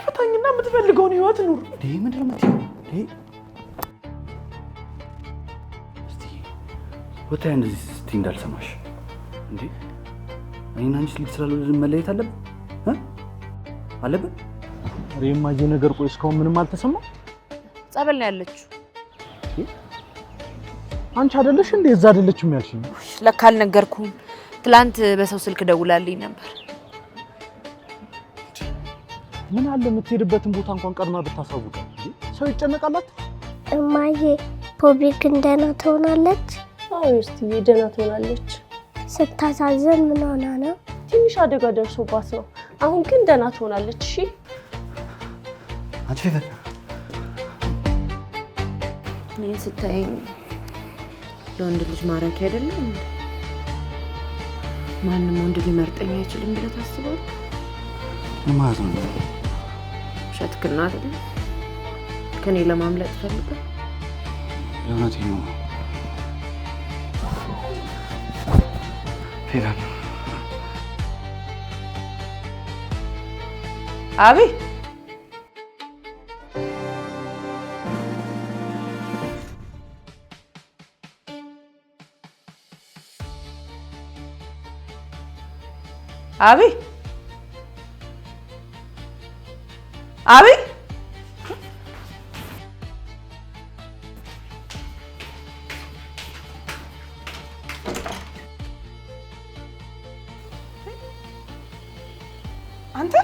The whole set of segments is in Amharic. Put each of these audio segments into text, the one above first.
ፍታኝና የምትፈልገውን ህይወት ኑር። ምንድን ነው የምትይው? እስቲ ወጣ እንደዚህ ስትይ እንዳልሰማሽ እንዴ። እኔና አንቺ ልጅ ስላልወለድን መለየት አለብን? የማዬ ነገር ቆይ እስካሁን ምንም አልተሰማም? ጸበል ነው ያለችው። አንቺ አይደለሽ እንዴ እዛ አይደለችም ያልሽኝ? ለካ አልነገርኩም። ትላንት በሰው ስልክ ደውላልኝ ነበር። ምን አለ የምትሄድበትን ቦታ እንኳን ቀድማ ብታሳውቀን። ሰው ይጨነቃላት። እማዬ ፖቢክ ደህና ትሆናለች? አዎ እስቲ ደህና ትሆናለች። ስታሳዝን ምን ሆና ነው? ትንሽ አደጋ ደርሶባት ነው። አሁን ግን ደህና ትሆናለች። እሺ አንቺ ፈታ እኔን ስታየኝ ለወንድ ልጅ ማራኪ አይደለም? ማንም ወንድ ሊመርጠኝ አይችልም ብለህ ታስባለህ? ምን ማለት ነው? ሸትክና አይደል? ከኔ ለማምለጥ ፈልገህ? የእውነቴን ነው ፌቨን። አቢ አቢ አቢ አንተ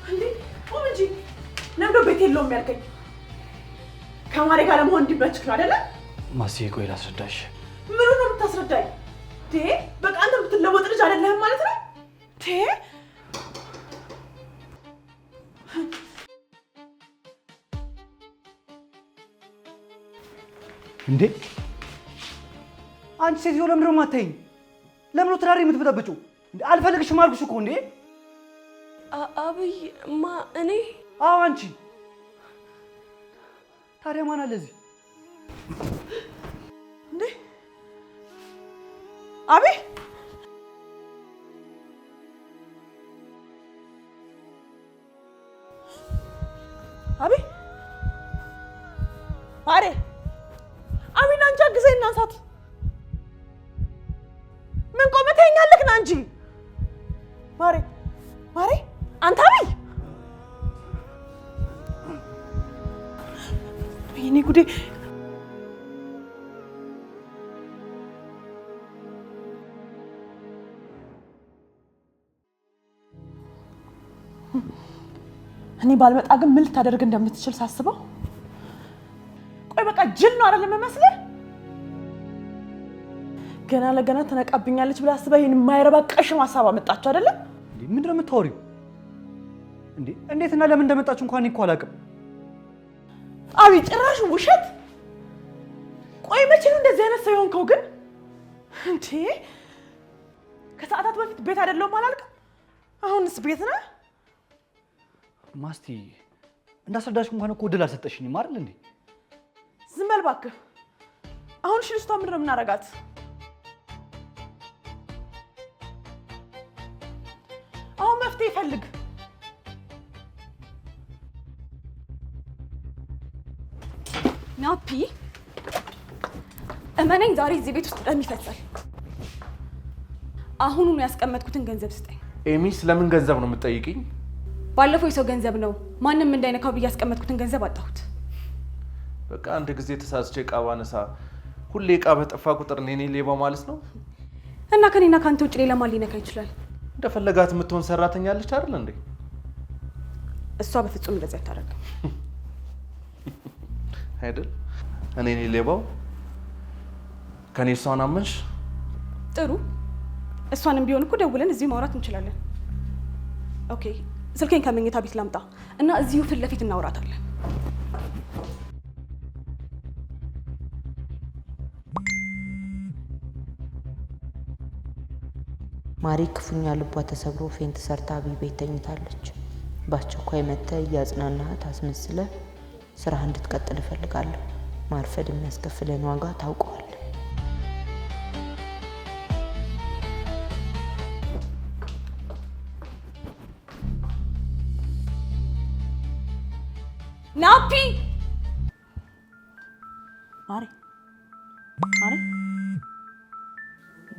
እንዴ ቆም እንጂ ለምዶ ቤት የለውም ያልከኝ? ከማሬ ጋር ለመሆን እንዲመችክ ነው አይደለ? ማስዬ ቆይ ላስረዳሽ። ምን ነው የምታስረዳኝ? በቃ አንተ የምትለወጥ ልጅ አይደለህም ማለት ነው? እንዴ አንቺ ሴትዮ ለምንድን ነው የማታይኝ? ለምን ነው ትዳሬ የምትበጠብጪው? አልፈልግሽም አልኩሽ እኮ። እንዴ አብይ እኔ? አዎ አንቺ። ታዲያ ማን አለ እዚህ? እንዴ አቢ አቢ ማሬ አቢና አንቺ አግዘኝ እናንሳት። ምን ቆመህ ተኛለህ ና እንጂ ማሬ አንተ አቢ የኔ ጉዴ። እኔ ባልመጣ ግን ምን ልታደርግ እንደምትችል ሳስበው፣ ቆይ በቃ ጅል ነው አይደል የምመስልህ? ገና ለገና ተነቃብኛለች ብለህ አስበህ ይሄን የማይረባ ቀሽም ሀሳብ አመጣችሁ አይደለም? እንዴ ምንድን ነው የምታወሪው? እንዴ እንዴትና ለምን እንደመጣችሁ እንኳን እኮ አላውቅም። አቢ ጭራሽ ውሸት። ቆይ መቼ ነው እንደዚህ አይነት ሰው የሆንከው ግን? እንዴ ከሰዓታት በፊት ቤት አይደለሁም አላልክም? አሁንስ ቤት ነህ? ማስቲ እንዳስረዳሽ እንኳን እኮ እድል አልሰጠሽኝም አይደል እንዴ? ዝም በል እባክህ። አሁን እሺ ልጅቷ ምንድን ነው የምናደርጋት? አሁን መፍትሄ ፈልግ። ናፒ እመነኝ፣ ዛሬ እዚህ ቤት ውስጥ ደም ይፈሳል። አሁኑን ያስቀመጥኩትን ገንዘብ ስጠኝ። ኤሚ ስለምን ገንዘብ ነው የምትጠይቂኝ? ባለፈው የሰው ገንዘብ ነው ማንም እንዳይነካው ብዬ ያስቀመጥኩትን ገንዘብ አጣሁት። በቃ አንድ ጊዜ ተሳስቼ ዕቃ ባነሳ ሁሌ ዕቃ በጠፋ ቁጥር እኔ ሌባ ማለት ነው? እና ከኔና ካንተ ውጭ ሌላ ማን ሊነካ ይችላል? እንደፈለጋት የምትሆን ሰራተኛ አለች አይደል እንዴ? እሷ በፍጹም እንደዚህ አታደርግም። አይደል? እኔ ሌባው? ከኔ እሷን አመንሽ? ጥሩ፣ እሷንም ቢሆን እኮ ደውለን እዚህ ማውራት እንችላለን። ኦኬ፣ ስልኬን ከመኝታ ቤት ላምጣ እና እዚሁ ፊት ለፊት እናወራታለን። ማሪ ክፉኛ ልቧ ተሰብሮ ፌንት ሰርታ አብይ ቤት ተኝታለች። በአስቸኳይ መጥተህ እያጽናናሃት አስመስለህ ስራህ እንድትቀጥል እፈልጋለሁ። ማርፈድ የሚያስከፍለን ዋጋ ታውቀዋለህ። ናፒ ማሪ ማሪ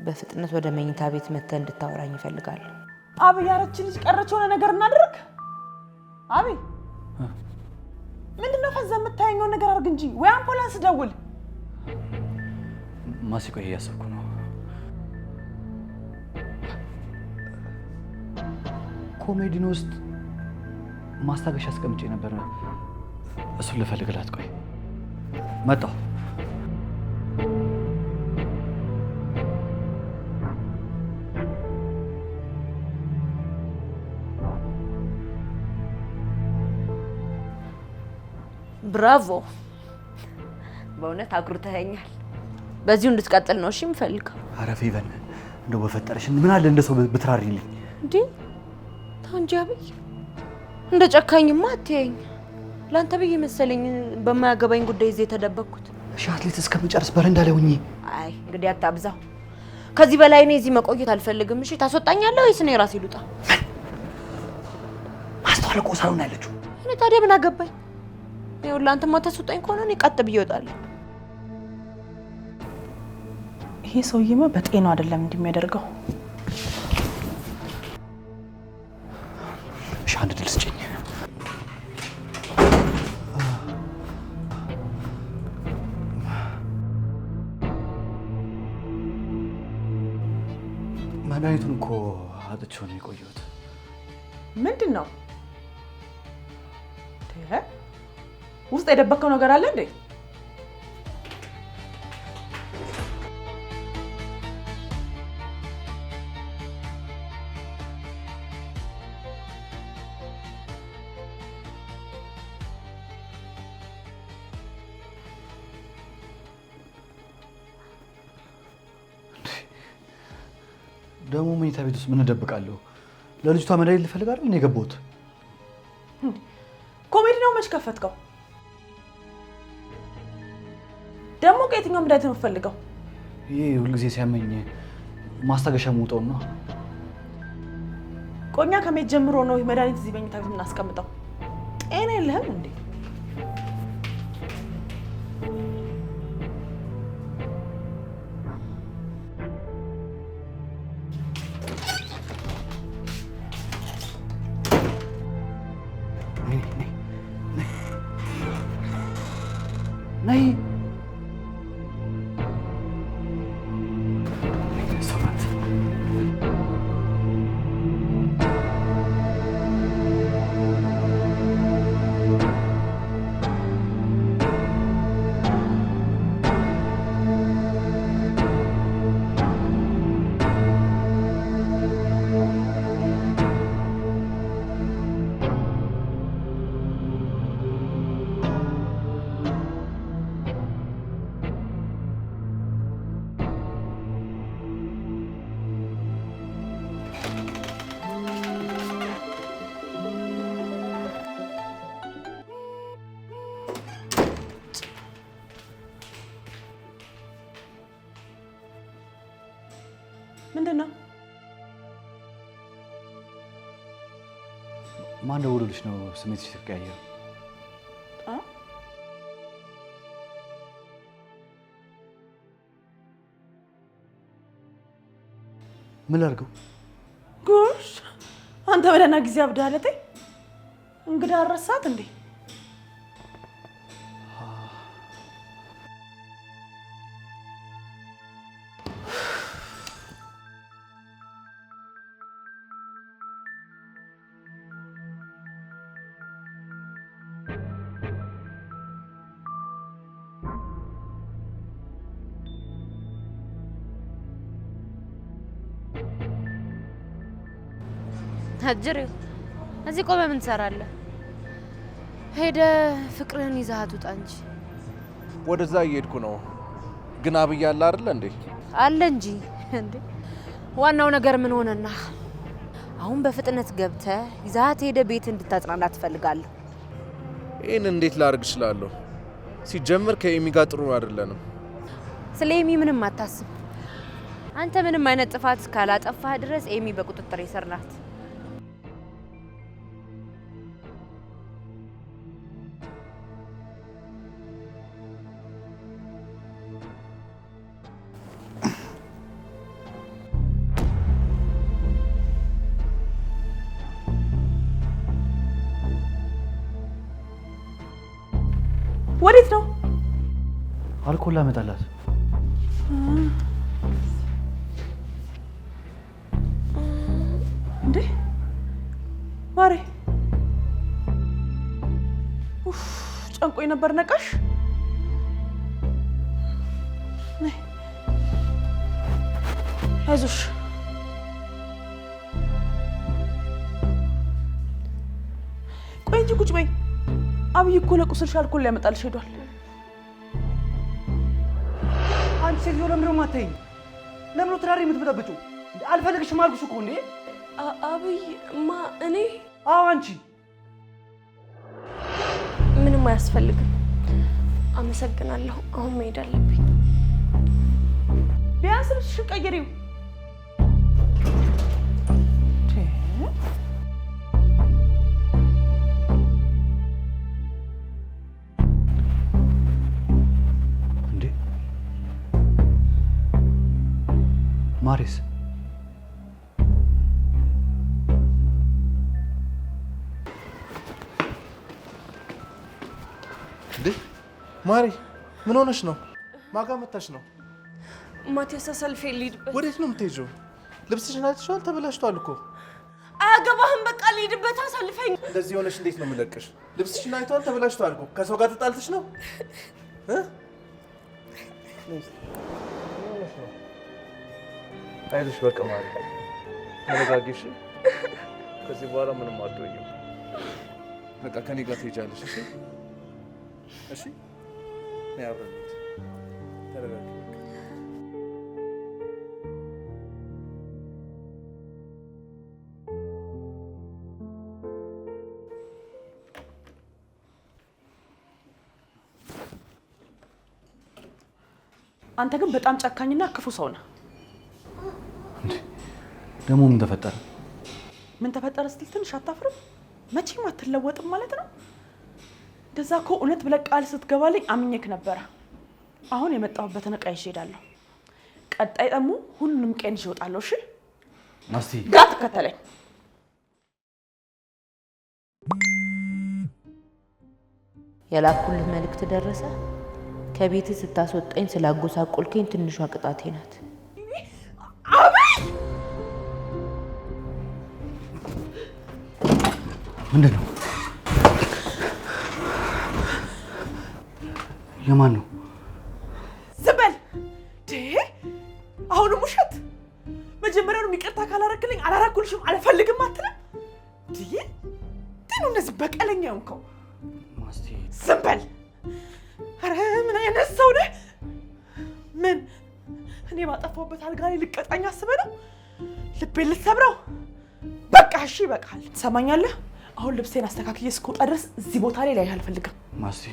በፍጥነት ወደ መኝታ ቤት መጥተህ እንድታወራኝ እፈልጋለሁ። አብይ ያረች ልጅ ቀረች የሆነ ነገር እናድርግ። አብይ ምንድነው ፈዛ የምታየኘው ነገር አድርግ እንጂ ወይ አምቡላንስ ደውል። ማሲቆ እያሰብኩ ነው። ኮሜዲን ውስጥ ማስታገሻ አስቀምጬ ነበር። እሱን ልፈልግላት። ቆይ መጣሁ። ብራቮ! በእውነት አኩርተኸኛል። በዚሁ እንድትቀጥል ነው እሺ የምፈልገው። ኧረ ፌቨን እንደው በፈጠረሽ ምን አለ እንደ ሰው ብትራሪልኝ። እንዴ ታንጂ አብይ እንደ ጨካኝማ አትየኝ። ላንተ ብዬ መሰለኝ በማያገባኝ ጉዳይ እዚህ የተደበቅኩት። እሺ አትሌት እስከምጨርስ በረንዳ ላይ ሁኚ። አይ እንግዲህ አታብዛው። ከዚህ በላይ እኔ እዚህ መቆየት አልፈልግም። እሺ ታስወጣኛለህ ወይስ እኔ ራሴ ልውጣ? ማስተዋል እኮ ሳይሆን ያለችው። እኔ ታዲያ ምን አገባኝ? ይኸውልህ አንተማ ታስወጣኝ ከሆነ እኔ ቀጥ ብዬ እወጣለሁ። ይሄ ሰውዬማ በጤናው አይደለም እንደሚያደርገው። እሺ አንድ ድል ስጭኝ። መድኃኒቱን እኮ አጥቼው ነው የቆየሁት። ምንድን ነው ውስጥ የደበከው ነገር አለ እንዴ? ደግሞ መኝታ ቤት ውስጥ ምን እደብቃለሁ? ለልጅቷ መድኃኒት ልፈልግ አይደል እኔ የገባሁት? ኮሜዲ ነው መች ከፈትከው? ደግሞ ከየትኛው መድኃኒት ነው የምትፈልገው? ይሄ ሁልጊዜ ሲያመኝ ማስታገሻ የምውጠው ነው። ቆኛ ከመሄድ ጀምሮ ነው መድኃኒት እዚህ መኝታ ቤት የምናስቀምጠው። ጤና የለህም እንዴ? ነይ ምንድን ነው? ማን ደውሎልሽ ነው ስሜትሽ ሲቀያየር? ምን ላድርገው? ጎሽ አንተ በደህና ጊዜ አብዳለህ። እንግዳ አረሳት እንዴ? አጅሬው እዚህ ቆመ ምን ትሰራለህ? ሄደህ ፍቅርህን ይዘሃት ውጣ እንጂ። ወደዛ እየሄድኩ ነው። ግን አብይ አለ አይደል እንዴ? አለ እንጂ እንዴ። ዋናው ነገር ምን ሆነና አሁን በፍጥነት ገብተህ ይዘሃት ሄደህ ቤት እንድታጽናናት ትፈልጋለህ። ይህን እንዴት ላድርግ እችላለሁ? ሲጀምር ከኤሚ ጋር ጥሩ አይደለንም። ስለ ኤሚ ምንም አታስብ። አንተ ምንም አይነት ጥፋት ካላጠፋህ ድረስ ኤሚ በቁጥጥር ስር ናት። ወዴት ነው? አልኮል ላመጣላት። እንዴ ማሬ፣ ጨንቆኝ ነበር። ነቃሽ? አይዞሽ። ቆይ እንጂ ቁጭ በይ። አብይ እኮ ለቁስልሽ አልኮል ሊያመጣልሽ ሄዷል። አንቺ ሴትዮ ለምንድን ነው የማታይኝ? ለምን ነው ትዳሬ የምትበጠብጪው? አልፈልግሽም አልኩሽ እኮ። እንዴ አብይ እኔ? አዎ አንቺ። ምንም አያስፈልግም። አመሰግናለሁ። አሁን መሄድ አለብኝ። ቢያንስ ልብስሽን ቀይሪው። ማሪስ እንዴ ማሪ ምን ሆነሽ ነው? ማጋ መታሽ ነው? ማቲያስ ሰልፌ ልሂድበት። ወዴት ነው የምትሄጂው? ልብስሽን አይተሽዋል? ተበላሽቷል እኮ። አያገባህም። በቃ ልሂድበት፣ አሳልፈኝ። እንደዚህ ሆነሽ እንዴት ነው የምለቅሽ? ልብስሽን አይተዋል? ተበላሽቷል እኮ። ከሰው ጋር ተጣልተሽ ነው? አይዞሽ በቃ ማሪ ተረጋጊሽ። ከዚህ በኋላ ምንም አትሆኝም። በቃ ከኔ ጋር ትሄጃለሽ። እሺ እሺ። ነይ አብረን ተረጋጊ። አንተ ግን በጣም ጨካኝና ክፉ ሰው ነህ። ደግሞ ምን ተፈጠረ? ምን ተፈጠረ ስትል ትንሽ አታፍርም? መቼም አትለወጥም ማለት ነው። እንደዛ እኮ እውነት ብለህ ቃል ስትገባልኝ አምኜክ ነበረ። አሁን የመጣሁበትን ዕቃ ይዤ እሄዳለሁ። ቀጣይ ደግሞ ሁሉንም ቀን ይዤ እወጣለሁ። እሺ ማስቲ ጋር ተከተለኝ። የላኩልህ መልእክት ደረሰ? ከቤት ስታስወጣኝ ስላጎሳቆልከኝ ትንሿ ቅጣቴ ናት። ምንድን ነው? የማን ነው? ዝም በል። አሁንም ውሸት። መጀመሪያውንም ይቅርታ ካላረክልኝ አላረኩልሽም አልፈልግም አትልም? ነው እነዚህ በቀለኛ የሆንከው? ማስቲ ዝም በል። ኧረ ምን አይነት ሰው ነህ? ምን እኔ ባጠፋሁበት አልጋ ላይ ልቀጣኝ አስበህ ነው? ልቤን ልትሰብረው? በቃ እሺ ይበቃል። ትሰማኛለህ? አሁን ልብሴን አስተካክዬ እስክወጣ ድረስ እዚህ ቦታ ላይ ላይ አልፈልግም። ማስቲ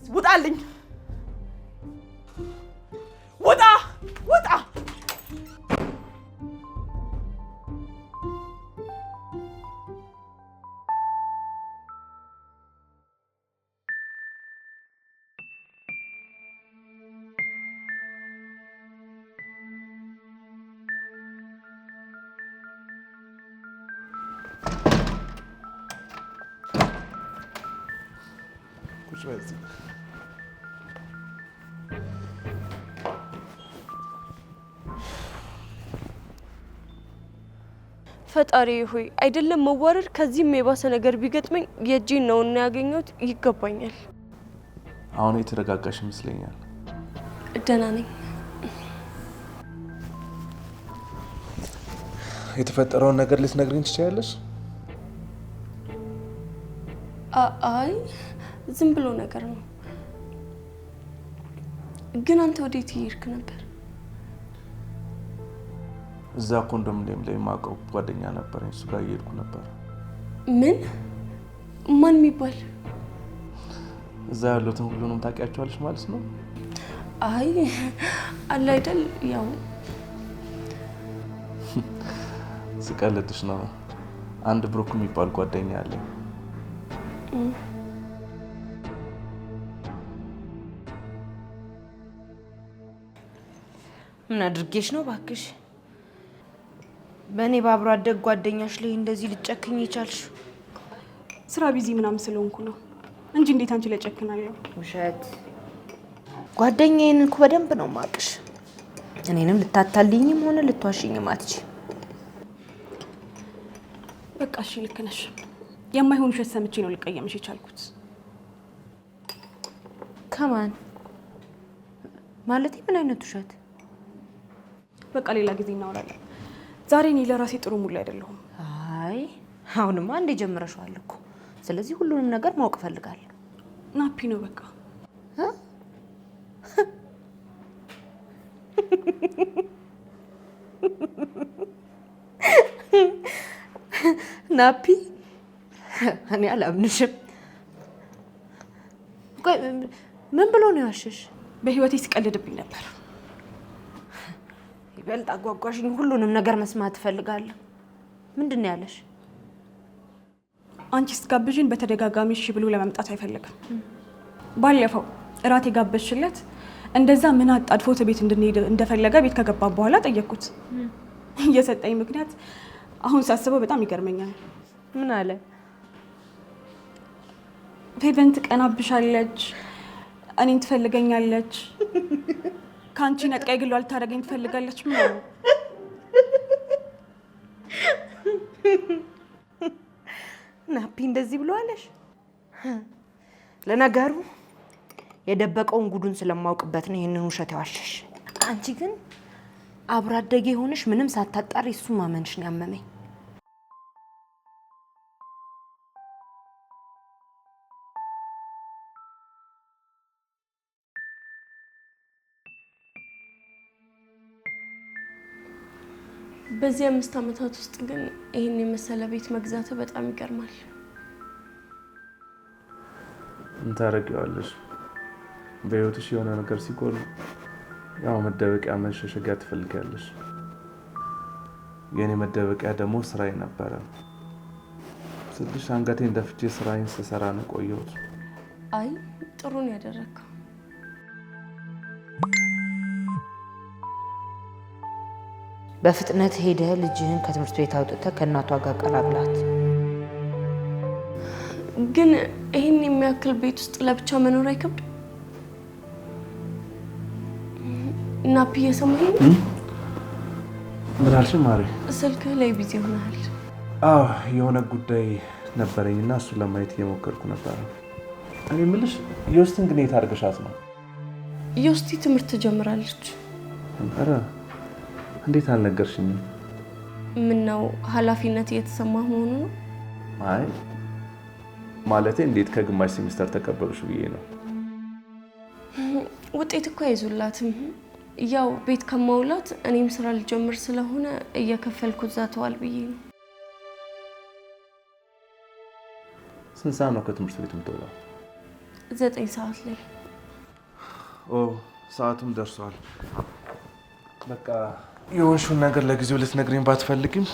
ውጣልኝ! ውጣ! ውጣ! ፈጣሪ ሆይ አይደለም መዋረድ ከዚህም የባሰ ነገር ቢገጥመኝ የእጄን ነው እና ያገኘሁት ይገባኛል። አሁን የተረጋጋሽ ይመስለኛል። ደህና ነኝ። የተፈጠረውን ነገር ልትነግሪኝ ትችያለሽ? አይ ዝም ብሎ ነገር ነው። ግን አንተ ወዴት እየሄድክ ነበር? እዛ ኮንዶሚኒየም ላይ የማውቀው ጓደኛ ነበረኝ፣ እሱ ጋር እየሄድኩ ነበር። ምን? ማን የሚባል? እዛ ያሉትን ሁሉንም ታውቂያቸዋለሽ ማለት ነው? አይ አለ አይደል ያው ስቀልድሽ ነው። አንድ ብሩክ የሚባል ጓደኛ አለኝ። ምን አድርጌሽ ነው ባክሽ? በእኔ ባብሮ አደግ ጓደኛሽ ላይ እንደዚህ ልጨክኝ ይቻልሽ? ስራ ቢዚ ምናምን ስለሆንኩ ነው። እንጂ እንዴት አንቺ ላይ ጨክናለሁ? ውሸት። ጓደኛዬን እኮ በደንብ ነው ማቅሽ። እኔንም ልታታልኝም ሆነ ልትዋሽኝም አትች። በቃ እሺ ልክ ነሽ። የማይሆን ውሸት ሰምቼ ነው ልቀየምሽ የቻልኩት። ከማን ማለት ምን አይነት ውሸት? በቃ ሌላ ጊዜ እናወራለን። ዛሬ እኔ ለራሴ ጥሩ ሙሉ አይደለሁም። አይ አሁንማ አንዴ ጀምረሻል እኮ። ስለዚህ ሁሉንም ነገር ማወቅ ፈልጋለሁ። ናፒ ነው በቃ። ናፒ እኔ አላምንሽም። ቆይ ምን ብሎ ነው ያሸሽ? በህይወቴ ሲቀልድብኝ ነበር። ይበልጥ አጓጓሽኝ። ሁሉንም ነገር መስማት እፈልጋለሁ። ምንድን ነው ያለሽ? አንቺ ስትጋብዥን በተደጋጋሚ እሺ ብሎ ለመምጣት አይፈልግም። ባለፈው እራት የጋበዝሽለት እንደዛ ምን አጣድፎ ቤት እንድንሄድ እንደፈለገ ቤት ከገባ በኋላ ጠየቅኩት። እየሰጠኝ ምክንያት አሁን ሳስበው በጣም ይገርመኛል። ምን አለ? ፌቨን ትቀናብሻለች፣ እኔን ትፈልገኛለች፣ ከአንቺ ነጥቃ የግሏ ልታደርገኝ ትፈልጋለች። ምን አለ? ናፒ እንደዚህ ብሎ አለሽ? ለነገሩ የደበቀውን ጉዱን ስለማውቅበት ነው ይሄንን ውሸት ያዋሸሽ። አንቺ ግን አብሮ አደጌ ሆነሽ ምንም ሳታጣሪ እሱ ማመንሽ ነው ያመመኝ። በዚህ 5 ዓመታት ውስጥ ግን ይሄን የመሰለ ቤት መግዛት በጣም ይገርማል። እንታረቂዋለሽ። በህይወትሽ የሆነ ነገር ሲቆል ያው መደበቂያ መሸሸጊያ ትፈልጊያለሽ። የኔ መደበቂያ ደግሞ ስራዬ ነበረ። ስልሽ አንገቴን ደፍቼ ስራዬን ስሰራ ነው ቆየሁት። አይ ጥሩ ነው ያደረከው። በፍጥነት ሄደ ልጅህን ከትምህርት ቤት አውጥተህ ከእናቷ ጋር ቀላቅላት። ግን ይሄን የሚያክል ቤት ውስጥ ለብቻ መኖር አይከብድም? ናፒ እየሰማኸኝ? ምን አልሽ ማሪ? ስልክ ላይ ቢዚ ሆነሃል። አዎ የሆነ ጉዳይ ነበረኝና እሱን ለማየት እየሞከርኩ ነበር። እኔ የምልሽ ዮስቲን ግን የት አድርገሻት ነው? ዮስቲ ትምህርት ጀምራለች። ኧረ እንዴት አልነገርሽኝም? ምን ነው ኃላፊነት እየተሰማህ መሆኑ ነው? አይ ማለቴ እንዴት ከግማሽ ሴሚስተር ተቀበሉሽ ብዬ ነው። ውጤት እኮ አይዙላትም። ያው ቤት ከማውላት እኔም ስራ ልጀምር ስለሆነ እየከፈልኩት ዛተዋል ብዬ ነው። ስንት ሰዓት ነው ከትምህርት ቤት የምትወጣው? 9 ሰዓት ላይ። ኦ ሰዓቱም ደርሷል። በቃ የሆንሽውን ነገር ለጊዜው ልትነግሪኝ ባትፈልጊም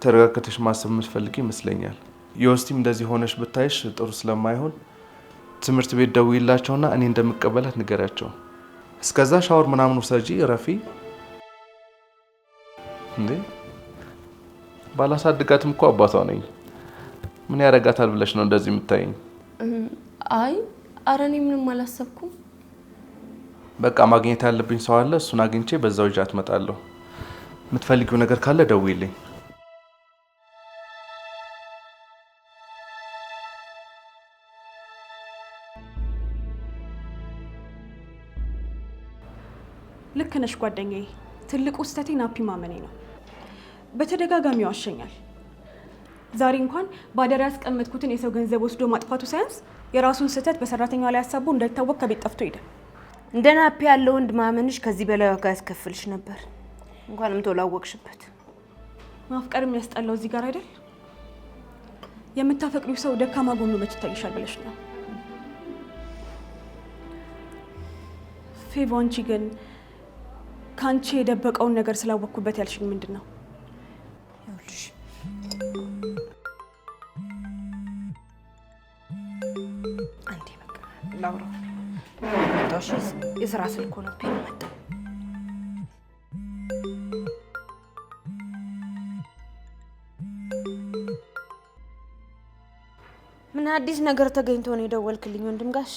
ተረጋግተሽ ማሰብ የምትፈልጊ ይመስለኛል። ዮስቲም እንደዚህ ሆነሽ ብታይሽ ጥሩ ስለማይሆን ትምህርት ቤት ደውይላቸውና እኔ እንደምቀበላት ንገሪያቸው። እስከዛ ሻወር ምናምን ውሰጂ፣ እረፊ። እንዴ ባላሳድጋትም እኮ አባቷ ነኝ። ምን ያደርጋታል ብለሽ ነው እንደዚህ የምታይኝ? አይ ኧረ እኔ ምንም አላሰብኩም። በቃ ማግኘት ያለብኝ ሰው አለ፣ እሱን አግኝቼ በዛው ይዣት እመጣለሁ። የምትፈልጊው ነገር ካለ ደውይልኝ። ልክ ነሽ ጓደኛዬ። ትልቁ ስህተቴ ናፒ ማመኔ ነው። በተደጋጋሚ ዋሸኛል። ዛሬ እንኳን ባደራ ያስቀመጥኩትን የሰው ገንዘብ ወስዶ ማጥፋቱ ሳያንስ የራሱን ስህተት በሰራተኛዋ ላይ ሀሳቡ እንዳይታወቅ ከቤት ጠፍቶ ሄደ። እንደ ናፒ ያለው ወንድ ማመንሽ ከዚህ በላይ ዋጋ ያስከፍልሽ ነበር። እንኳንም ቶሎ አወቅሽበት። ማፍቀር የሚያስጠላው እዚህ ጋር አይደል? የምታፈቅሪው ሰው ደካማ ጎኑ መች ይታይሻል ብለሽ ነው። ፌቮ፣ አንቺ ግን ከአንቺ የደበቀውን ነገር ስላወቅኩበት ያልሽኝ ምንድን ነው? ይኸውልሽ አንዴ በቃ ላውራ። ታሽ የስራ ስልክ ሆነብኝ መጣ። ምን አዲስ ነገር ተገኝቶ ነው የደወልክልኝ ወንድም ጋሼ?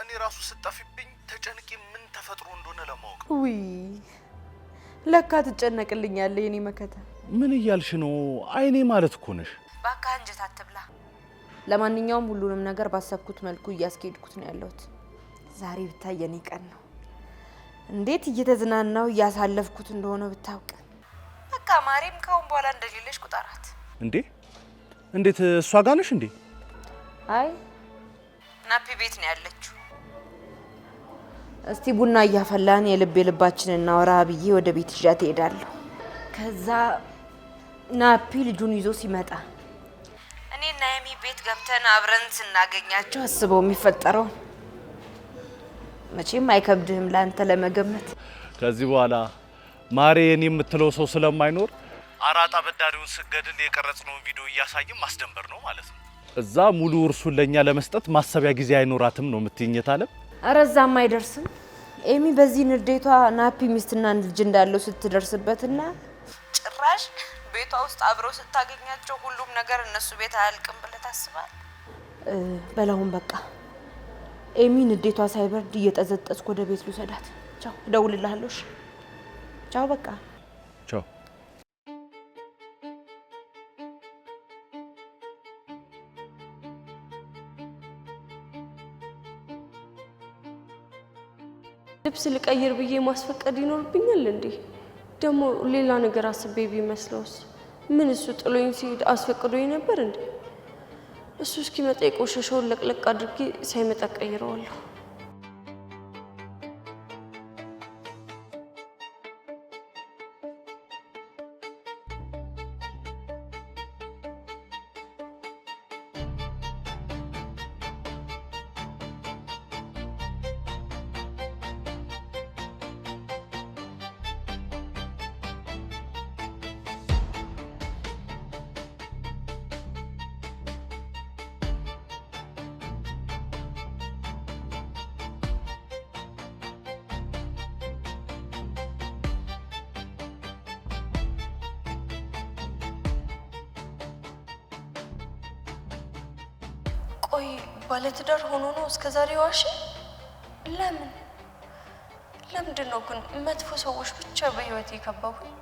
እኔ ራሱ ስጠፊብኝ ተጨንቄ ምን ተፈጥሮ እንደሆነ ለማወቅ። ውይ ለካ ትጨነቅልኛለህ የኔ መከታ። ምን እያልሽ ነው? አይኔ ማለት እኮ ነሽ። እባክህ አንጀት አትብላ። ለማንኛውም ሁሉንም ነገር ባሰብኩት መልኩ እያስኬድኩት ነው ያለሁት። ዛሬ ብታይ የኔ ቀን ነው። እንዴት እየተዝናናው እያሳለፍኩት እንደሆነ ብታውቅ። በቃ ማሬም ካሁን በኋላ እንደሌለሽ ቁጠራት። እንዴ እንዴት እሷ ጋር ነሽ እንዴ? አይ ናፒ ቤት ነው ያለችው። እስቲ ቡና እያፈላን የልባችንን እናወራ ብዬ ወደ ቤት ይዣት እሄዳለሁ። ከዛ ናፒ ልጁን ይዞ ሲመጣ እኔና የሚ ቤት ገብተን አብረን ስናገኛቸው አስበው የሚፈጠረው መቼም አይከብድህም ላንተ ለመገመት። ከዚህ በኋላ ማሬ የኔ የምትለው ሰው ስለማይኖር አራጣ በዳሪውን ስገድል የቀረጽነውን ቪዲዮ እያሳየን ማስደንበር ነው ማለት ነው። እዛ ሙሉ እርሱን ለኛ ለመስጠት ማሰቢያ ጊዜ አይኖራትም ነው የምትይኘት አለ። ኧረ እዛም አይደርስም። ኤሚ በዚህ ንዴቷ ናፒ ሚስትና ልጅ እንዳለው ስትደርስበትና ጭራሽ ቤቷ ውስጥ አብረው ስታገኛቸው ሁሉም ነገር እነሱ ቤት አያልቅም ብለህ ታስባለህ? በላውን በቃ ኤሚ ንዴቷ ሳይበርድ እየጠዘጠዝኩ ወደ ቤት ልውሰዳት። ቻው፣ እደውልልሃለሁ። ቻው፣ በቃ ቻው። ልብስ ልቀይር ብዬ ማስፈቀድ ይኖርብኛል እንዴ? ደግሞ ሌላ ነገር አስቤ ቢመስለውስ? ምን እሱ ጥሎኝ ሲሄድ አስፈቅዶኝ ነበር እንዴ? እሱ እስኪመጣ የቆሸሸውን ለቅለቅ አድርጌ ሳይመጣ ቀይረዋለሁ። ቆይ ባለትዳር ሆኖ ነው እስከዛሬ ዋሽ? ለምንድን ነው ግን መጥፎ ሰዎች ብቻ በህይወት የከበቡኝ?